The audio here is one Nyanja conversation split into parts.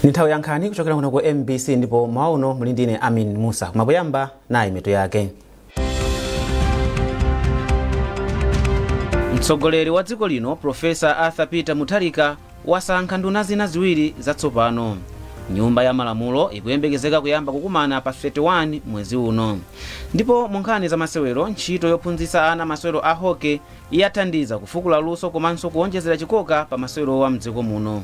Nithawi yankhani kuchokera kuno ku MBC ndipo mauno mulindine Amin Musa kumapoyamba nayi mitu yake. Mtsogoleri wa dziko lino Profesa Arthur Peter Mutharika wasankha nduna zina ziwiri zatsopano. Nyumba ya malamulo ikuyembekezeka kuyamba kukumana pa 31 mwezi uno. Ndipo munkhani za masewero ntchito yophunzitsa ana masewero a hockey yathandiza kufukula luso komanso kuonjezera chikoka pa masewero wa mdziko muno.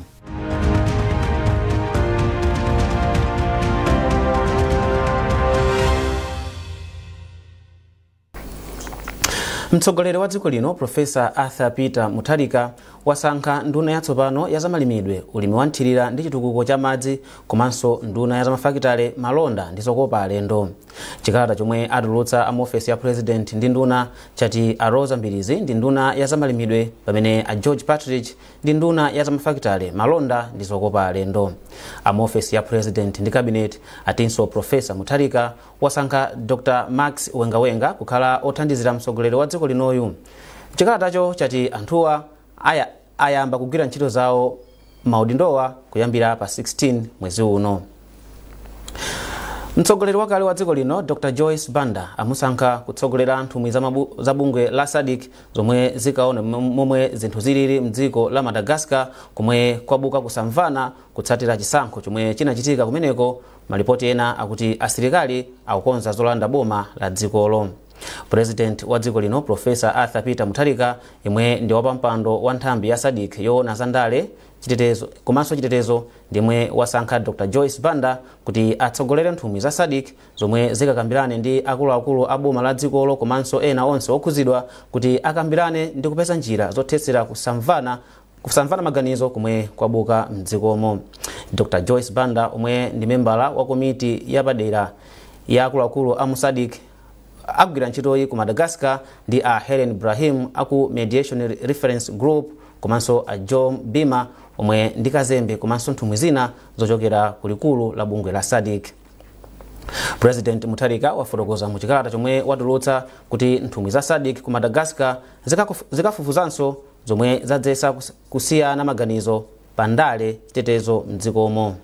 Mtsogoleri wa dziko lino Profesa Arthur Peter Mutharika wasankha nduna yatsopano ya zamalimidwe, ulimi wa nthirira ndi chitukuko cha madzi komanso nduna ya zamafakitale, malonda ndi zokopa alendo. Chikalata chomwe atulutsa amofesi ya president ndi nduna chati a Rosa Mbirizi ndi nduna ya zamalimidwe pamene a George Patrick ndi nduna ya zamafakitale, malonda ndi zokopa alendo. Amofesi ya president ndi cabinet atinso Profesa Mutharika wasankha Dr. Max Wengawenga kukhala othandizira mtsogoleri wa dziko linoyu. Chikalatacho chati anthuwa ayamba kugwira ntchito zawo maudindowa kuyambira pa 16 mwezi uno. Mtsogoleri wakale wa dziko lino Dr. Joyce Banda amusankha kutsogolera nthumwi za bungwe la SADC zomwe zikaone momwe zinthu zilili mdziko la Madagascar komwe kwabuka kusamvana kutsatira chisankho chomwe chinachitika kumeneko. Malipoti ena akuti asilikali akukonza zolanda boma la dzikolo. President wa dziko lino Profesa Arthur Peter Mutharika yemwe ndi wapampando wa nthambi ya SADC yoona za ndale komanso chitetezo ndimwe wasankha Dr. Joyce Banda kuti atsogolere nthumwi za SADC zomwe zikakambirane ndi akuluakulu a boma la dzikolo komanso ena onse okhuzidwa kuti akambirane ndi kupeza njira zothetsera kusamvana maganizo kumwe kwabuka mdzikomo. Dr. Joyce Banda omwe ndi membala wa komiti yapadera ya akuluakulu a SADC akugwira ntchitoyi ku Madagascar ndi a Helen Brahim aku Mediation Reference Group komanso a John Bima omwe ndi kazembe komanso nthumwi zina zochokera kulikulu la bungwe la SADC. President Mutharika wafotokoza mu chikalata chomwe watulutsa kuti nthumwi za SADC ku Madagascar zikafufuzanso zomwe zadzetsa kusiyana maganizo pa ndale chitetezo mdzikomo.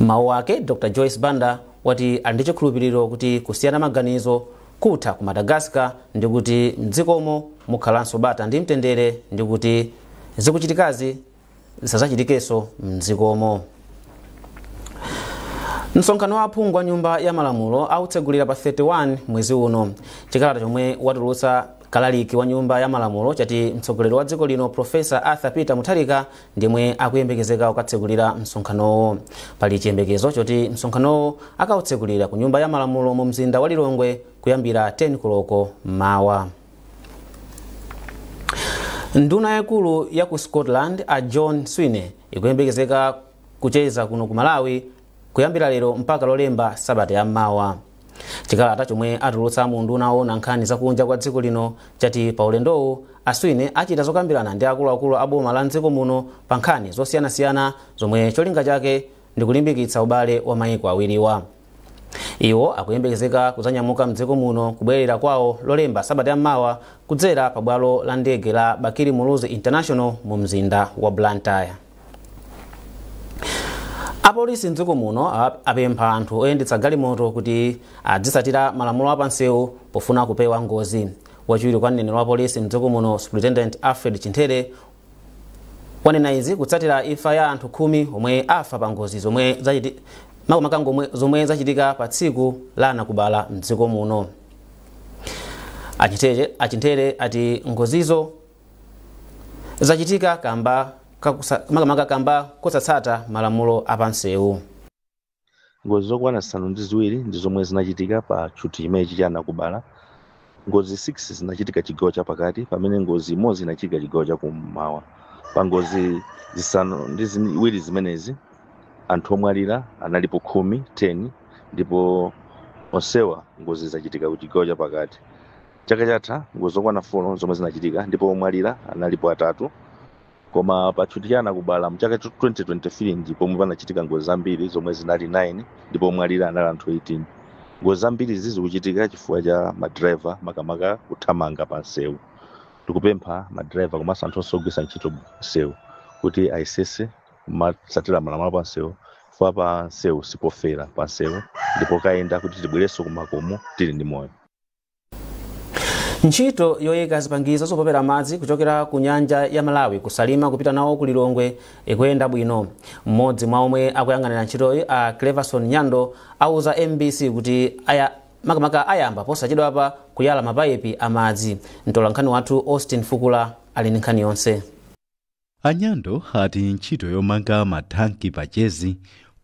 Mawu ake Dr. Joyce Banda wati ali ndi chikhulupiriro kuti kusiyana maganizo kutha ku Madagascar ndi kuti mdzikomo mukhalanso bata ndi mtendere ndi kuti zikuchitikazi zisadzachitikenso mdzikomo. Msonkhano wa aphungu wa nyumba ya malamulo autsegulira pa 31 mwezi uno. Chikalata chomwe watulutsa kalaliki wa nyumba ya malamulo chati mtsogoleri wa dziko lino Profesa Arthur Peter Mutharika ndimwe akuyembekezeka kukatsegulira msonkhanowo. Pali chiyembekezo choti msonkhanowo akautsegulira ku nyumba ya malamulo mu mzinda wa Lilongwe kuyambira 10 koloko mawa. Nduna yakulu ya ku Scotland a John Sweeney ikuyembekezeka kucheza kuno ku Malawi kuyambira lero mpaka lolemba sabata ya mawa. Chikalata chomwe atulutsa mu nduna ona nkhani zakunja kwa dziko lino chati pa ulendowu a Sweeney achita zokambirana ndi akuluakulu a boma la dziko muno pa nkhani zosiyanasiyana zomwe cholinga chake ndi kulimbikitsa ubale wa mayiko awiriwa. Iwo akuyembekezeka kuzanyamuka mdziko muno kubwerera kwawo lolemba sabata ya mawa kudzera pa bwalo la ndege la Bakiri Muluzi International mu mzinda wa Blantyre. Apolisi mdziko muno apempha anthu oyendetsa galimoto kuti adzitsatira malamulo apansewu pofuna kupewa ngozi. Wachiwiri kwa mneneri wa polisi mdziko muno Superintendent Alfred Chintere wanena izi kutsatira imfa ya anthu 10 omwe afa pa ngozi zomwe zachitika pa tsiku la Nakubala mdziko muno. Achintere ati ngozizo zachitika kamba kusatsata malamulo apansewu. Ngozi zokwana 5 ndi zomwe zinachitika pa chuti chimenechi cha Nakubala. Ngozi 6 zinachitika chigawo cha pakati pamene ngozi imodzi inachitika chigawo cha kummawa. Pa ngozi 5 zimenezi anthu omwalira analipo 10 ndipo onsewa ngozi zachitika ku chigawo cha pakati. Chaka chatha ngozi zokwana 4 zomwe zinachitika ndipo omwalira analipo 3. Koma pa chuti cha Nakubala mchaka 2023 ndipo panachitika ngozi zambiri zomwe zinali 9 ndipo omwalira anali anthu 18. Ngozi zambiri zizi kuchitika chifukwa cha madriver makamaka kuthamanga pa nsewu. Tikupempha madriver komanso anthu osogwisa ntchito nsewu kuti ayesese kumatsatira malamulo pansewu fa pansewu sipofera pansewu ndipo kayenda kuti tibwerenso kumakomo tili ndi moyo. Ntchito yoyika zipangizo zopopera madzi kuchokera ku nyanja ya Malawi kusalima kupita nawo ku Lilongwe ikuyenda bwino. Mmodzi mwa omwe akuyang'anira ntchitoyi a Cleverson Nyando auza MBC kuti makamaka ayamba posachedwapa kuyala mapayipi amadzi. Mtolankhani wathu Austin Fukula ali ndi nkhani yonse. Anyando ati ntchito yomanga mathanki pachezi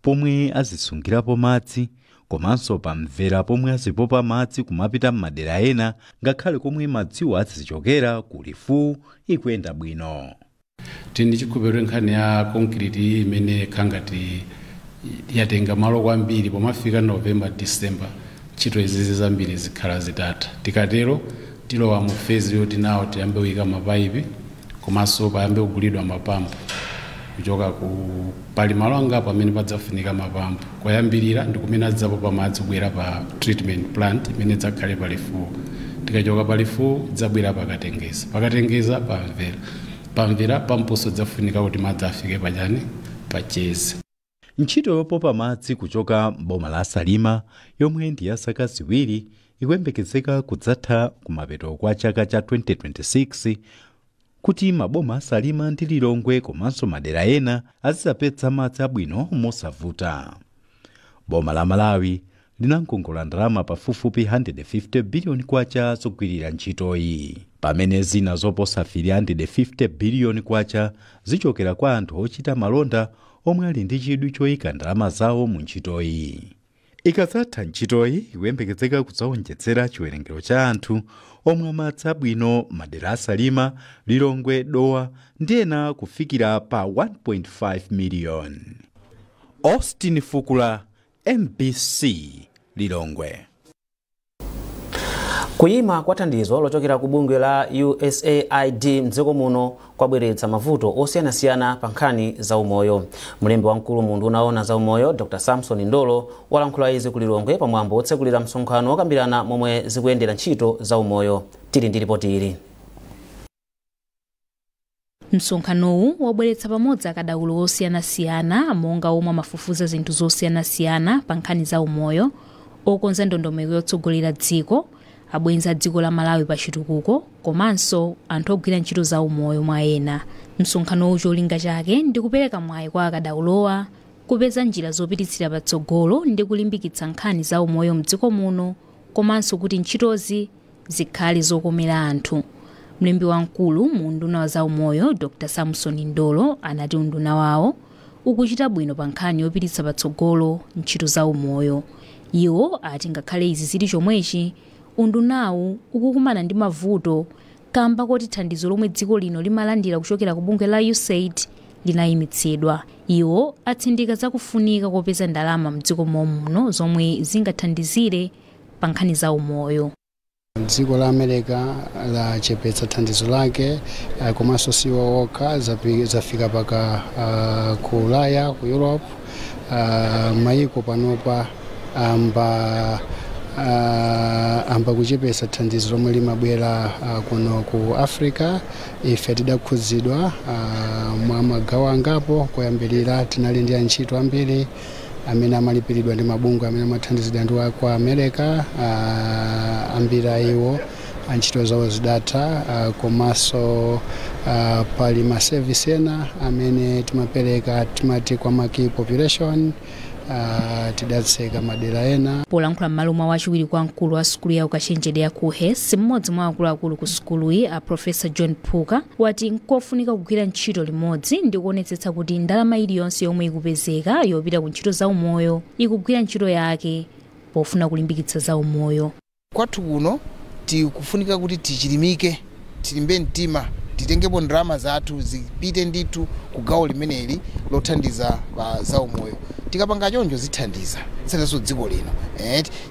pomwe azisungirapo madzi komanso pamvera pomwe azipopa madzi kumapita m'madera ena ngakhale komwe madziwo azichokera ku Lifu ikuyenda bwino. Tindi chikhupero nkhani ya concrete imene khangati yatenga malo kwambiri pomafika November December ntchito izizi zambiri zikhala zitatha. Tikatero tilowa mu phase yoti nawo tiyambe kuyika mapayipi komanso payambe kugulidwa mapampu kuchoka ku pali malo angapo amene padzafunika mapampu. Koyambirira ndi kumene adzapopa madzi kubwera pa treatment plant imene dzakhale pa Lifu. Tikachoka pa Lifu dzabwera pakatengeza pamvera pampunso dzafunika kuti madzi afike pachani pachezi. Ntchito yopopa madzi kuchoka boma la Salima yomwe ndi ya zaka ziwiri ikuyembekezeka kudzatha kumapeto kwa chaka cha 2026 kuti maboma a Salima ndi Lilongwe komanso madera ena azizapeza madzi abwino mosavuta. Boma la Malawi linangongola ndalama pafupifupi 150 billion kwacha zogwirira ntchitoyi, pamene zina zoposa 350 billion kwacha zichokera kwa anthu ochita malonda omwe ali ndi chidwi choyika ndalama zawo mu ntchitoyi. Ikadzatha ntchitoyi ikuyembekezeka kudzawonjetsera chiwerengero cha anthu omwe amadzi abwino madera a Salima, Lilongwe, Dowa ndi ena kufikira pa 1.5 million. Austin Fukula, MBC, Lilongwe. Kuyima kwa thandizo lochokera ku bungwe la USAID mdziko muno kwabweretsa mavuto osiyanasiyana pa nkhani za umoyo. Mlembi wamkulu mundu unaona za umoyo Dr. Samson Ndolo walankhula izi ku Lilongwe pamwambo otsekulira msonkhano okambirana momwe zikuyendera ntchito za umoyo. Tili ndi ripoti ili. Msonkhanowu wabweretsa pamodzi akadaulo osiyanasiyana monga omwe amafufuza zinthu zosiyanasiyana pa nkhani za umoyo, okonza ndondomeko yotsogolera dziko, abwenzi a dziko la Malawi pa chitukuko komanso anthu ogwira ntchito za umoyo mwa ena. Msonkhanowu cholinga chake ndi kupereka mwayi kwa akadaulowa kupeza njira zopititsira patsogolo ndi kulimbikitsa nkhani za umoyo mdziko muno komanso kuti ntchitozi zikhale zokomera anthu. Mlembi wamkulu mu nduna wa za umoyo Dr. Samson Ndolo anati unduna wawo ukuchita bwino pa nkhani yopititsa patsogolo ntchito za umoyo. Iwo ati ngakhale izi zili chomwechi undunawu ukukumana ndi mavuto kamba kuti thandizo lomwe dziko lino limalandira kuchokera ku bungwe la USAID linayimitsidwa. Iwo atsindika zakufunika kopeza ndalama mdziko muno zomwe zingathandizire pa nkhani za umoyo. Dziko la America lachepetsa thandizo lake komanso siwo wokha zafika paka ku Ulaya, ku Europe, mayiko panopa amba kuchepetsa thandizo lomwe limabwera kuno ku Africa. Ife tidakhudzidwa mwa magawo angapo. Koyambirira tinali ndi antchito ambiri amene amalipiridwa ndi mabungwe amene amathandizidwa ndi kwa America. Ambiri iwo antchito zawo zidatha komanso pali ma service ena amene timapereka timati kwa ma key population tidatseka madera ena. Polankhula m'malo mwa wachiwiri kwa mkulu wa sukulu ya ukachenjede ya Kuhes, mmodzi mwa akuluakulu ku sukuluyi a Professor John Puka wati nkofunika kugwira ntchito limodzi ndi kuonetsetsa kuti ndalama iliyonse yomwe ikupezeka yopita ku ntchito za umoyo ikugwira ntchito yake pofuna kulimbikitsa za umoyo. Kwathu kuno tikufunika kuti tichilimike, tilimbe mtima, titengepo ndalama zathu zipite ndithu ku gawo limeneli lothandiza za umoyo. Tikapanga choncho zithandiza dziko lino.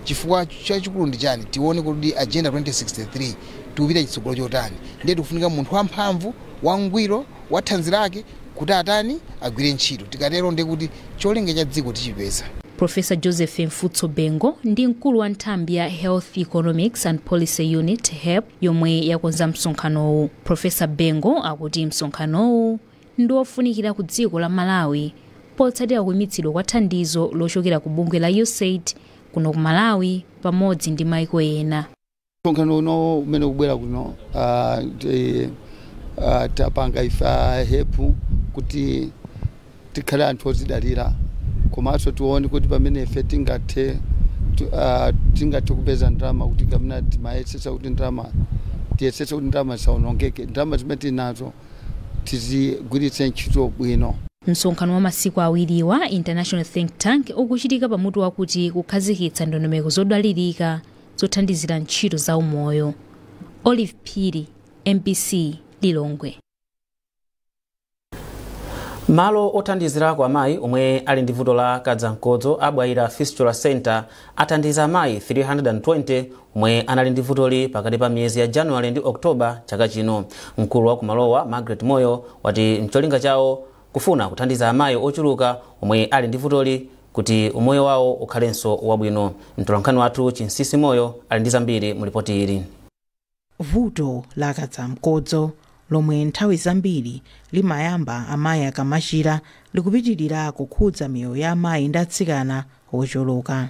Chifukwa chachikulu ndi chani? Tione kuti Agenda 2063 tupita chitsogolo chotani. Ndiye tikufunika munthu wamphamvu, wangwiro, wathanzi lake kuti atani agwire ntchito. Tikatero ndi kuti cholinga cha dziko tichipeza. Professor Joseph Mfutso Bengo ndi mkulu wa nthambi ya Health Economics and Policy Unit HEP yomwe yakonza msonkhanowu. Professor Bengo akuti msonkhanowu ndi ofunikira ku dziko la Malawi potsatira kuimitsidwa kwa thandizo lochokera ku bungwe la USAID kuno ku Malawi pamodzi ndi maiko ena. Msonkhano uno umene kubwera kuno tapanga ifa hepu kuti tikhale anthu ozidalira komanso tione kuti pamene ife tingathe kupeza ndalama kuti kamina timayesesa kuti ndalama zisaonongeke, ndalama zimene tinazo tizigwiritse ntchito bwino. Msonkhano wa masiku awiriwa International Think Tank ukuchitika pamutu wakuti kukhazikitsa ndondomeko zodalirika zothandizira ntchito za umoyo. Olive Phiri, MBC, Lilongwe. Malo othandizirako amayi omwe ali ndi vuto la kadzamkodzo abwaira Fistula Center athandiza amayi 320 omwe anali ndi vutoli pakati pa miyezi ya January ndi October chaka chino. Mkulu wa kumalowa Margaret Moyo wati mcholinga chawo kufuna kuthandiza amayi ochuluka omwe ali ndi vutoli kuti umoyo wawo ukhalenso wabwino. Mtolankhani wathu Chinsisi Moyo ali ndi zambiri mu ripoti ili. Vuto la kadzamkodzo lomwe nthawi zambiri limayamba amayi akamachira likupitirira kukhudza miyoyo ya amayi ndi atsikana ochuluka.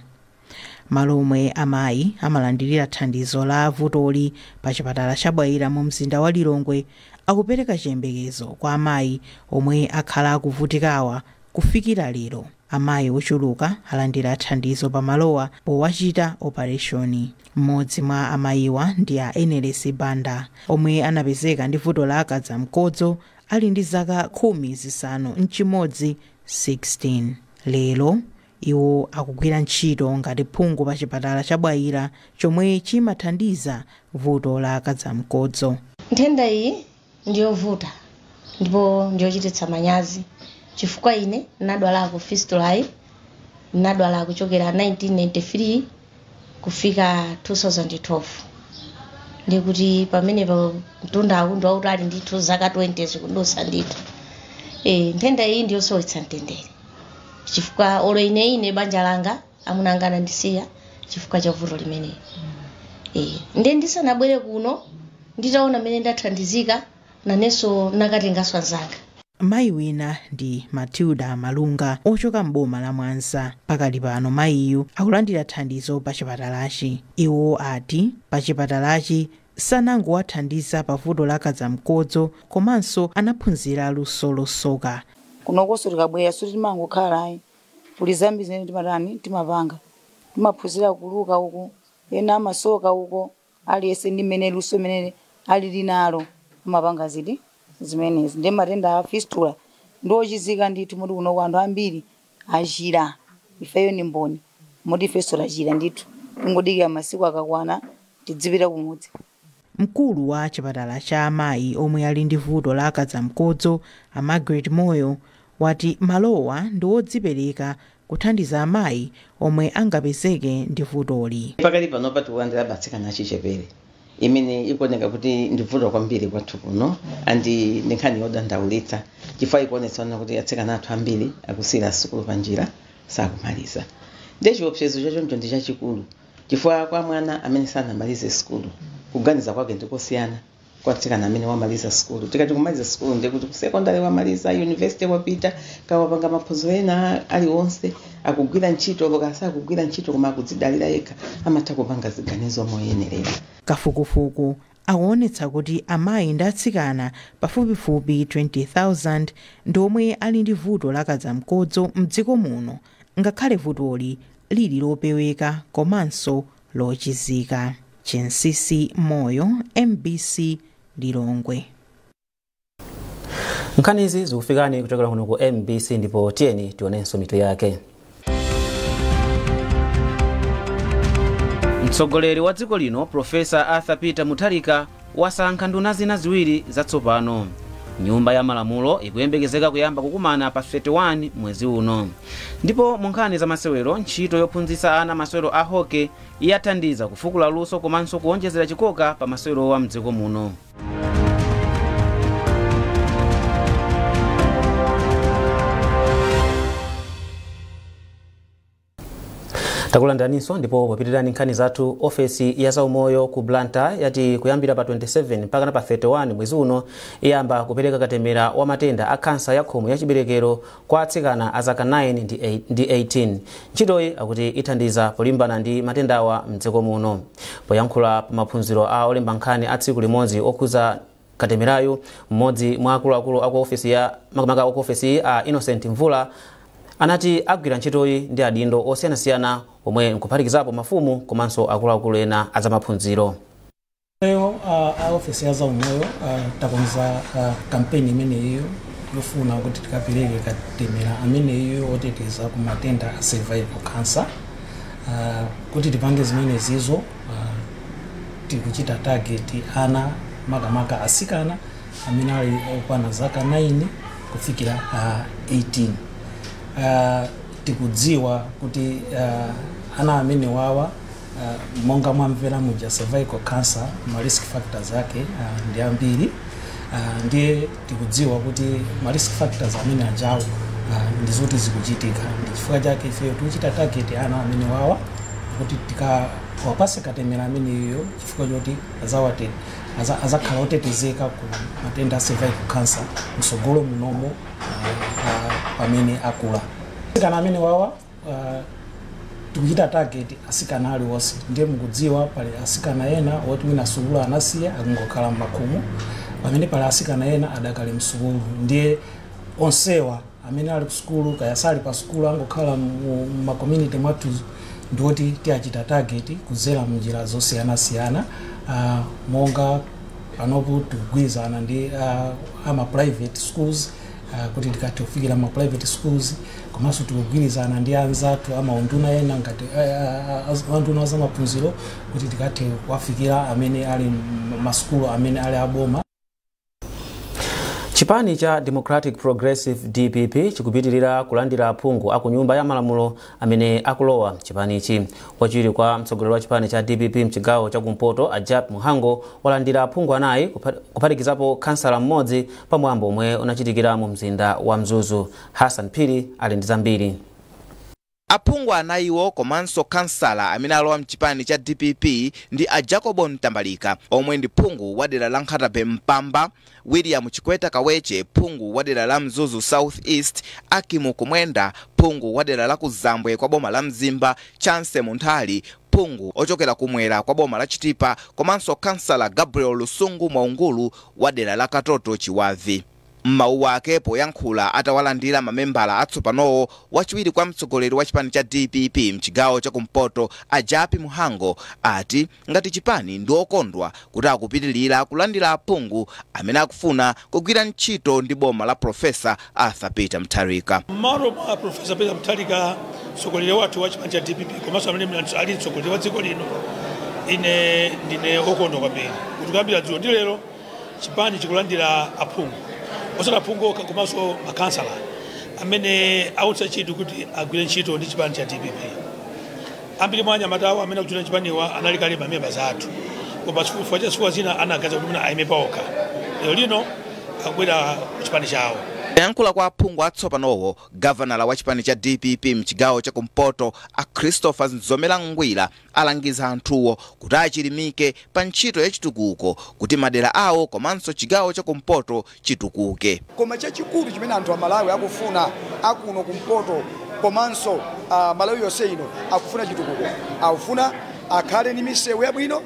Malo omwe amayi amalandirira thandizo la vutoli pa chipatala chabwaira mu mzinda wa Lilongwe akupereka chiyembekezo kwa amayi omwe akhala akuvutikawa kufikira lero. Amayi ochuluka alandira thandizo pa malowa powachita opereshoni. Mmodzi mwa amayiwa ndi a Enelesi Banda omwe anapezeka ndi vuto la kadzamkodzo ali ndi zaka 11 16. Lero iwo akugwira ntchito ngati phungu pa chipatala chabwaira chomwe chimathandiza vuto la kadzamkodzo. Nthenda iyi ndiyovuta ndipo ndiyochititsa manyazi chifukwa ine nadwalako fistulayi, nadwala kuchokera 1993 kufika 2012. Ndikuti pamene pa mtunda akundu wautali ndithu zaka 20 zikundosa ndithu. Nthenda iyi ndiyosowetsa mtendere chifukwa olo ine banja langa amunangana ndisiya chifukwa cha vuto limeneli. Ndiye ndisanabwere kuno nditaona mene ndathandizika nanenso nakatenganso anzanga. Mayi wina ndi Matilda Malunga ochoka mboma la Mwanza. Pakali pano mayiyu akulandira thandizo pa chipatalachi. Iwo ati pa chipatalachi sanangowathandiza pa vuto la kadzamkodzo komanso anaphunzira luso losoka. Kunokoso tikabwera suti timangokhala kuli zambi zimene timapanga, timaphunzira kuluka uko ena amasoka uko aliyense ndi mmene luso limene ali linalo amapanga ziti zimenezi. Ndi matenda a fistula ndochizika ndithu moti kuno anthu ambiri achira ifeyo ni mboni moti fistula achira ndithu tingodikira masiku akakwana tidzipita kumudzi. Mkulu wa chipatala cha amayi omwe ali ndi vuto la kadzamkodzo a Margaret Moyo wati malowa ndi odzipereka kuthandiza amayi omwe angapezeke ndi vutoli. Pakali pano patiwandira batsikana chichepere imene ikuoneka kuti ndi vuto kwambiri kwathu kuno andi nkhani yodandaulitsa chifukwa ikuonetsa kuti atsikana athu ambiri akusira sukulu panjira sakumaliza. Ndi chiopsezo chachoncho ndi chachikulu chifukwa kwa mwana amene sanamalize sukulu kuganiza kwake ndikosiyana kwa atsikana amene wamaliza sukulu. Tikati kumaliza sukulu ndi kuti ku secondary wamaliza, university wapita kawapanga maphunziro ena aliwonse akugwira ntchito lokasa akugwira ntchito koma akudzidalira yekha amatha kupanga ziganizo moyenerera. Kafukufuku akuonetsa kuti amayi ndi atsikana pafupifupi 20,000 ndi omwe ali ndi vuto la kadzamkodzo mdziko muno, ngakhale vutoli lili lopeweka komanso lochizika. Chinsisi Moyo, MBC, Lilongwe. Nkhanizi zikufikani kuchokera kuno ku MBC ndipo tiyeni tionenso mitu yake. Mtsogoleri wa dziko lino Profesa Arthur Peter Mutharika wasankha nduna zina ziwiri zatsopano. Nyumba ya malamulo ikuyembekezeka kuyamba kukumana pa 31 mwezi uno. Ndipo mu nkhani za masewero, ntchito yophunzitsa ana masewero a hockey yathandiza kufukula luso komanso kuonjezera chikoka pa masewero wa mdziko muno. Takulandaninso ndipo popitirani nkhani zathu. Ofesi ya zaumoyo ku Blantyre yati kuyambira pa 27 mpaka pa 31 mwezi uno iyamba kupereka katemera wa matenda a kansa ya khomo ya chiberekero kwa atsikana a zaka 9 ndi 18. Ntchitoyi akuti ithandiza polimbana ndi matendawa mdziko muno. Poyankhula pa maphunziro a olemba nkhani a tsiku limodzi okhuza katemerayo, mmodzi mwa akuluakulu aku ofesi a Innocent Mvula anati agwira ntchitoyi ndi adindo osiyanasiyana omwe nkuphatikizapo mafumu komanso akuluakulu ena azamaphunziro. Ofesi ya zaumoyo takonza kampeni imeneyo yofuna kuti tikapereke katemera ameneyo oteteza ku matenda a cervical cancer. Kuti tipange zimene zizo tikuchita target ana makamaka asikana amene ali okwana zaka 9 kufikira 18. Tikudziwa kuti ana amene wawa monga mwamvera muja cervical cancer ma risk factors yake ndi ambiri. Ndiye tikudziwa kuti ma risk factors amene ajawo ndizoti zikuchitika. Ndi chifukwa chake ife tikuchita target ana amene wawa kuti tikawapase katemera ameneyo chifukwa choti azakhala otetezeka ku matenda a cervical cancer msogolo munomo pamene akula. Asikana amene wawa tikuchita target asikana aliwonse. Ndiye mukudziwa pali asikana ena oti mwina sukulu anasiya akungokhala m'makhomo, pamene pali asikana ena adakali msukulu. Ndiye onsewa amene ali ku sukulu kaya sali pa sukulu angokhala mu community mwathu ndoti tiachita target kuzera munjira zosiyanasiyana. Monga panopo tikugwirizana ndi ama private schools kuti tikati kufikira ma private schools, komanso tikugwirizana ndi anzathu ama unduna ena ngati unduna za maphunziro kuti tikati kuwafikira amene ali masukulu amene ali aboma. Chipani cha Democratic Progressive DPP chikupitirira kulandira aphungu aku nyumba ya malamulo amene akulowa chipanichi. Wachiwiri kwa mtsogoleri wa chipani cha DPP mchigawo cha kumpoto Ajap Muhango walandira aphungu anayi kuphatikizapo kansala mmodzi pamwambo omwe unachitikira mu mzinda wa Mzuzu. Hassan Phiri ali ndi zambiri. Aphungu anayiwo komanso kansala amene alowa mchipani cha DPP ndi a Jacobo Ntambalika omwe ndi phungu wa dera la Nkhatabe Mpamba, William Chikweta Kaweche phungu wa dera la Mzuzu South East, Akimu Kumwenda phungu wa dera la Kuzambwe kwa boma la Mzimba, Chance Munthali phungu ochokera kumwera kwa boma la Chitipa, komanso kansala Gabriel Lusungu Mwaungulu wa dera la Katoto Chiwavi. M'mawu wake poyankhula atawalandira mamembala atsopanowo, wachiwiri kwa mtsogoleri wa chipani cha DPP mchigawo cha kumpoto Ajapi Muhango ati ngati chipani ndi okondwa kuti akupitirira kulandira aphungu amene akufuna kugwira ntchito ndi boma la Profesa Arthur Peter Mutharika. Mmalo mwa Profesa Peter Mutharika mtsogoleri wathu wa chipani cha DPP komanso amene ali mtsogoleri wa dziko lino, ine ndine okondwa kwambiri kuti kuyambira dzulo ndi lero chipani chikulandira aphungu. Osala aphungu komanso makansala amene autsa chidwi kuti agwire ntchito ndi chipani cha DPP. Ambiri mwa anyamatawo amene akuchita chipaniwa anali kale mamembers athu, koma chifukwa zina anagaza kuti aime paokha. Lero lino akubwera chipani chawo. Yankhula kwa aphungu atsopanowo, governor wa chipani cha DPP mchigawo cha kumpoto a Christopher Nzomela Ngwira alangiza anthuwo kuti achilimike pa ntchito ya chitukuko kuti madera awo komanso chigawo cha kumpoto chitukuke. Koma chachikulu chimene anthu a Malawi akufuna akuno kumpoto komanso Malawi yonse ino akufuna chitukuko. Akufuna akhale ni misewu yabwino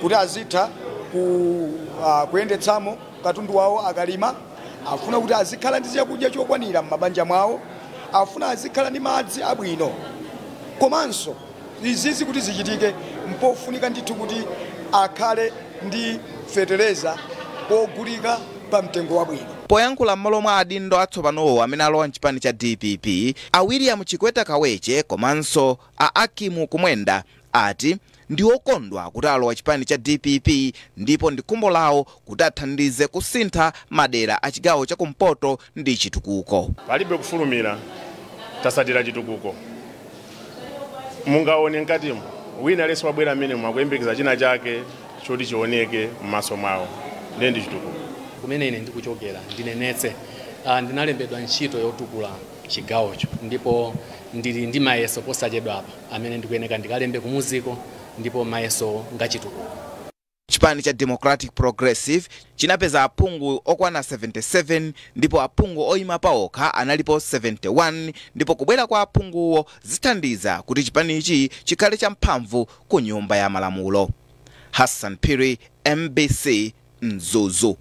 kuti azitha kuyendetsamo katundu wawo akalima. Afuna kuti azikhala ndi chakudya chokwanira m'mabanja mwawo. Afuna azikhala ndi madzi abwino. Komanso izizi kuti zichitike mpofunika ndithu kuti akhale ndi fetereza pogulika pa mtengo wabwino. Poyankhula m'malo mwa adindo atsopanowo amene alowa mchipani cha DPP, a William Chikweta Kaweche komanso a Akimu Kumwenda ati ndi okondwa kuti alowa chipani cha DPP ndipo ndi khumbo lawo kuti athandize kusintha madera a chigawo cha kumpoto ndi chitukuko. Palibe kufulumira tasatira chitukuko. Mungaone nkatimo wina leso wabwera amene mwakuyembekeza china chake choti chioneke m'maso mwawo ndi chitukuko. Kumene ine ndikuchokera ndinenetse ndinalembedwa ntchito yotukula chigawocho, ndipo ndili ndi mayeso posachedwa apa amene ndikuyeneka ndikalembe kumuziko ndipo mayeso ngachitukuko. Chipani cha Democratic Progressive chinapeza aphungu okwana 77 ndipo aphungu oyima paokha analipo 71 ndipo kubwera kwa aphunguwo zithandiza kuti chipanichi chikhale cha mphamvu ku nyumba ya malamulo. Hassan Piri, MBC, Mzuzu.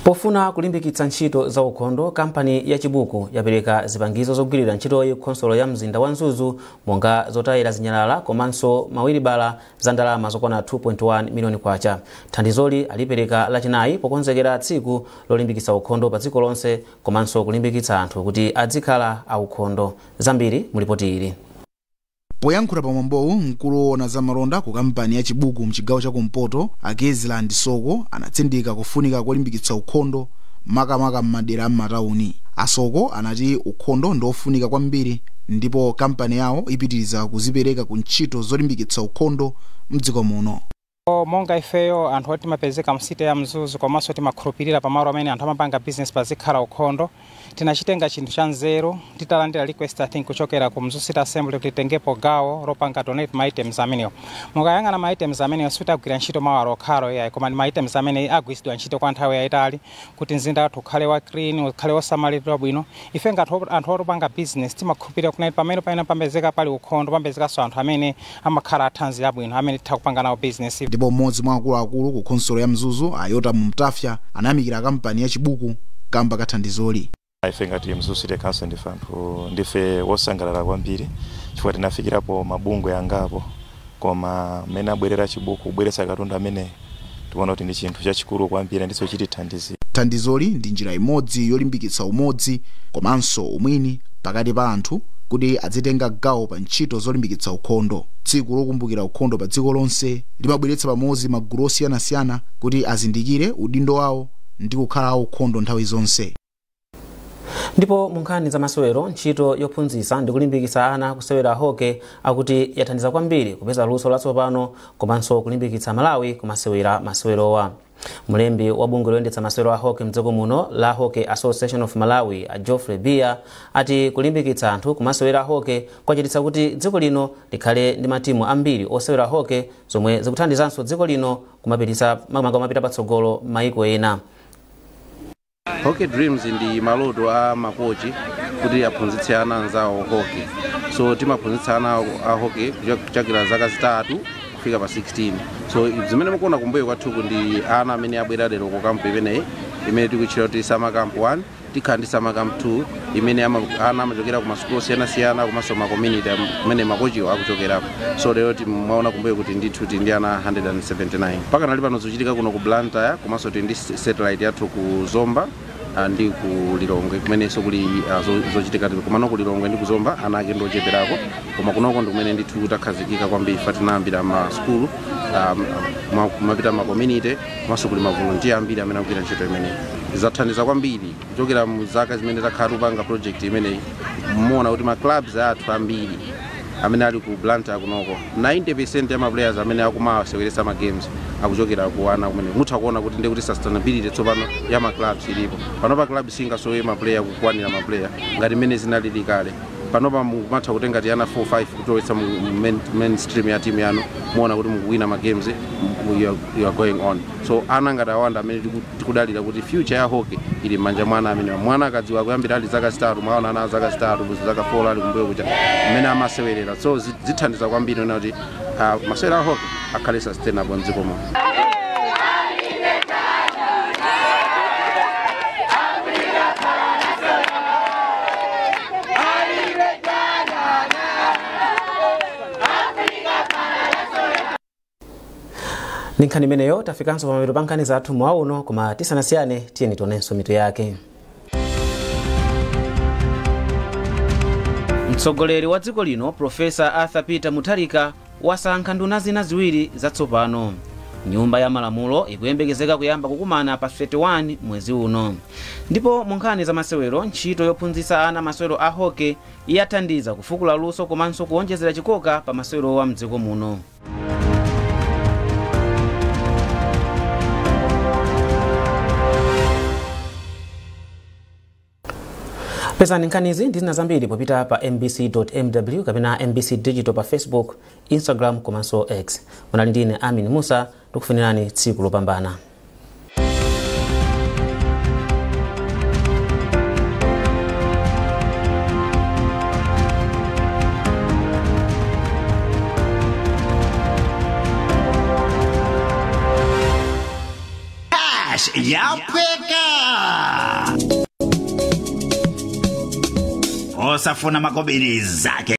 Pofuna kulimbikitsa ntchito za ukhondo, kampani ya Chibuku yapereka zipangizo zogwirira ntchitoyi khonsolo ya mzinda wa Mzuzu monga zotayira zinyalala komanso mawiribala za ndalama zokwana 2.1 miliyoni kwacha. Thandizoli alipereka lachinayi pokonzekera tsiku lolimbikitsa ukhondo pa dziko lonse komanso kulimbikitsa anthu kuti adzikhala aukhondo. Zambiri mulipoti ili. Poyankhula pamwambowu, mkulu woona za malonda ku kampani ya Chibuku mchigawo cha Kumpoto, Akezland Soko, anatsindika kufunika kolimbikitsa ukhondo makamaka m'madera m'matauni. Asoko anati ukhondo ndofunika kwambiri ndipo kampani yawo ipitiriza kuzipereka ku ntchito zolimbikitsa ukhondo mdziko muno. Monga ifeyo anthu oti mapezeka msite ya Mzuzu komanso timakhulupirira pamalo amene anthu amapanga business pazikhala ukhondo, tinachitenga chinthu cha nzeru titalandira request I think kuchokera ku Mzuzu City Assembly kuti tengepo gawo lopanga donate ma items amenewo. Mukayang'ana ma items amenewo sitagwira ntchito mawalo okhalo yayi, koma ma items amene agwiritsidwa ntchito kwa nthawi yayitali kuti mzinda wathu ukhale wa clean, ukhale wosamalidwa bwino. Ife ngati anthu opanga business timakhulupirira kuti pamene pamezeka pali ukhondo pamezekaso anthu amene amakhala athanzi abwino amene titakupanga nawo business. Ndipo mmodzi mwa akuluakulu ku khonsolo ya Mzuzu, Ayota Mumtafya, anayamikira kampani ya Chibuku kamba kathandizoli. Ife ngati Mzuzu City Council ndife wosangalala kwambiri chifukwa tinafikirapo mabungwe angapo, koma mene abwerera Chibuku kubweretsa katundu amene tiona kuti ndi chinthu chachikulu kwambiri ndiso chitithandizi. Thandizoli ndi njira imodzi yolimbikitsa umodzi komanso umwini pakati pa anthu kuti adzitenga gawo pa ntchito zolimbikitsa ukhondo. Tsiku lokumbukira ukhondo pa dziko lonse limabweretsa pamodzi magulu osiyanasiyana kuti azindikire udindo wawo ndi kukhala ukhondo nthawi zonse. Ndipo munkhani za masewero, ntchito yophunzitsa ndi kulimbikitsa ana kusewera hockey akuti yathandiza kwambiri kupeza luso latsopano komanso kulimbikitsa Malawi kumasewera masewerowa. Mulembi wa bungwe loyendetsa masewero a hockey mdziko muno la Hockey Association of Malawi, Geoffrey Bia, ati kulimbikitsa anthu kumasewera hockey kwachititsa kuti dziko lino likhale ndi matimu ambiri osewera hockey zomwe zikuthandizanso dziko lino kumapita patsogolo maiko ena. Hockey Dreams ndi maloto a makochi kuti aphunzitse ana anzawo hockey. So timaphunzitsa ana a hockey kuchakira zaka zitatu kufika pa 16. So zimene mukuona kumbuyo kwathu ndi ana amene abwera lero ku kampu imeneyi imene tikuchira kuti Summer Camp 1 tikhala ndi Summer Camp 2 imene ana amachokera ku masukulu osiyanasiyana komanso ma community amene makochiwo akuchokerapo. So lero timaona kumbuyo kuti ndithu ndi ana 179 mpaka nali pano zochitika kuno ku Blantyre komanso ndi satellite yathu ku Zomba ndi ku Lilongwe kumenenso kuli zochitika kumano ku Lilongwe ndi ku Zomba ana ake ndocheperako, koma kunoko ndi kumene ndithu takhazikika kwambiri fatinambira ma school mapita ma community komanso kuli ma volunteer ambiri amene akugwira ntchito imeneyi. Zathandiza kwambiri kuchokera mu zaka zimene takhala tupanga project imeneyi. Muona kuti ma clubs athu ambiri amene ali ku Blantyre kunoko 90% ya ma players amene akumaseweretsa ma games akuchokera ku ana kumene. Mutha kuona kuti ndi kuti sustainability tsopano ya ma clubs ilipo. Panopa club singasowe ma player kukwanira ma player ngati mene zinalili kale. Panopa mumatha kutenga ti ana 4-5 kutowetsa mainstream ya team yanu, muona kuti mukuwina ma games, you are going on. So ana ngati awanda amene tikudalira kuti future ya hockey ili manja mwana amene mwana akadziwa kuyambira ali zaka 3 mwaona ana zaka 3 zaka 4 ali kumbuyo kucha amene amasewerera. So zithandiza kwambiri na kuti masewera a hockey akhale sustainable mdziko muno. Ninkhani meneyo tafikanso pa mapeto pa nkhani zathu mwa uno, koma tisanasiyane tiyeni tionenso mitu yake. Mtsogoleri wa dziko lino Profesa Arthur Peter Mutharika wasankha nduna zina ziwiri zatsopano. Nyumba ya malamulo ikuyembekezeka kuyamba kukumana pa 31 mwezi uno. Ndipo munkhani za masewero, ntchito yophunzitsa ana masewero a hockey yathandiza kufukula luso komanso kuonjezera chikoka pa masewero wa mdziko muno. Pesani nkhanizi ndi zina zambiri popita pa mbc.mw kapena mbc digital pa Facebook, Instagram komanso X. Munali ndine Amin Musa, tikufunirani tsiku lopambana. Yapweka osafuna makobiri zake.